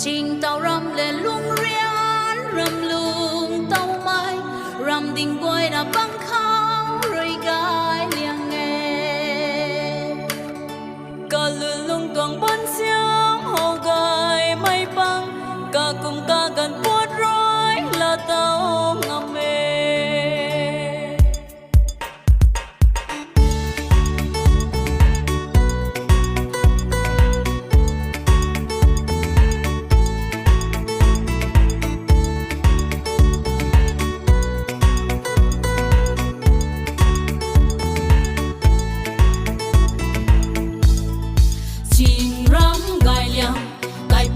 trình tàu rầm lên lung rian rầm lung tàu mai rầm đình quay đã băng khao rồi gai liang nghe cả lươn lung toàn bắn xiang hồ gai mây băng cả cùng cả gần buốt rối là tàu ngầm mê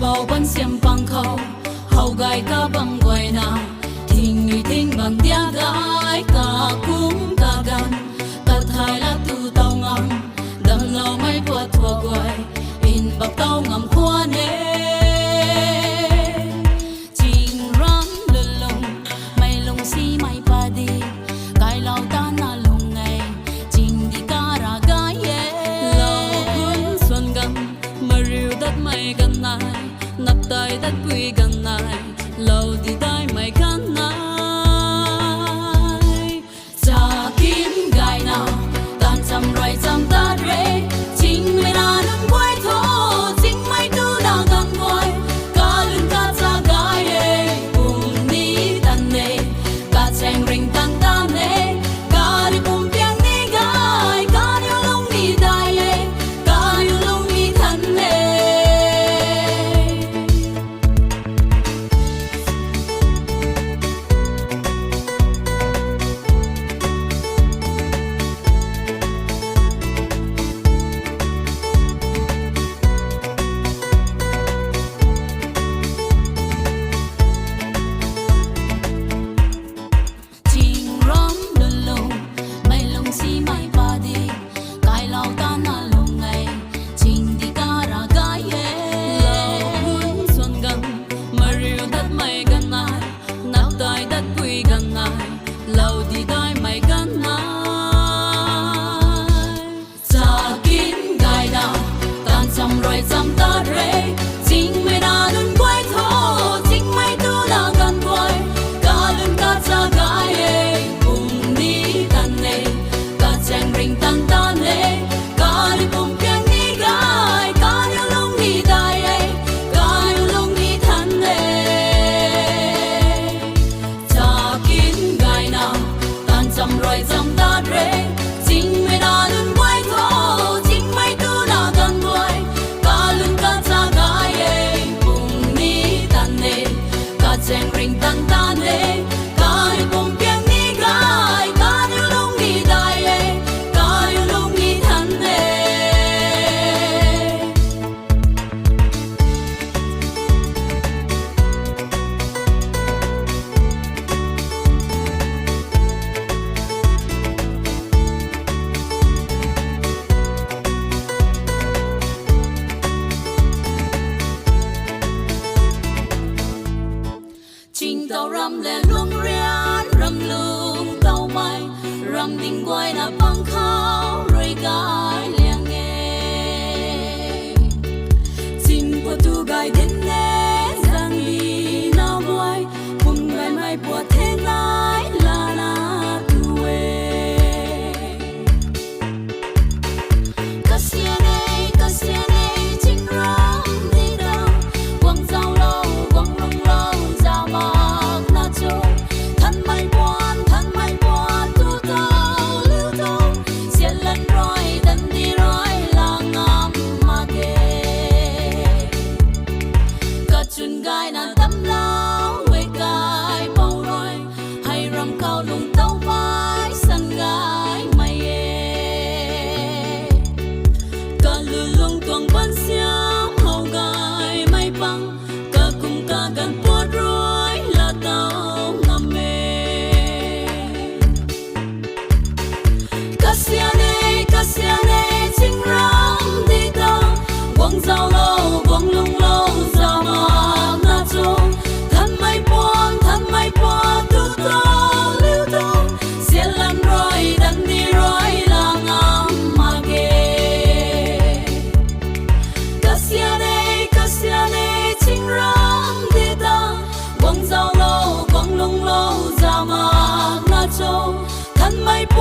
bao bắn xiêm băng khâu hậu gai cả băng quay na thình người thình bằng tiếng gai cả cũng cả gan cả thái là tu tàu ngầm đầm lâu mấy bữa thua quay in bọc tàu ngầm khoa nê chinh rắn lưng lùng mày lùng xi mày pa đi cái lâu ta na lùng ngày chinh đi cả ra gai lâu cuốn xuân gần mà riu đất mày gần này nắp tay đất quy gần này lâu thì tay mày gần này cha kiếm gai nào tan chăm rồi chăm ta rê chính mày là đừng quay thô chính mày tu nào gần quay cả lưng cả cha gai cùng đi tan nè cả chàng rình tan tan nè cả đi cùng tiếng đi gai cả đi lung đi đại cả đi lung đi thân nè lâu thì đôi mày gần này cha kín gai nào tan chăm rồi chăm ta rê chính mày đã đừng quay thô chính mày tu đã gần quay cả lưng cả cha gai cùng đi tan nè cả chàng rình tan tan nè cả đi cùng tiếng đi gai cả đi lung đi đại cả đi lung đi thân nè cha kín gai nào chăm rồi chăm ta rê chính mày đã đừng quay thô chính mày tu đã gần quay cả lưng cả cha gai cùng đi tan nè cả chàng rình tan tan nè cả đi cùng tiếng đi gai cả đi lung đi đại cả đi lung đi thân nè trình tàu rầm lên lung rian rầm lung tàu mai rầm đình quay là băng khao rồi gai liang nghe trình của tu gai đến nè giang ly nào quay cùng gai mai của thế nái là na tu cá xiên trình rầm đi đâu quăng dao lâu quăng lung lâu dao thân mày quan tu tao lưu tao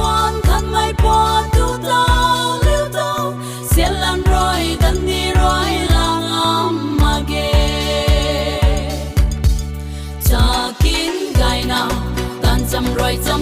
quan thân mai qua tu tao liu tao xiên lan rồi tân đi rồi lang am mà ghê cha kín gai nào tan chăm rồi chăm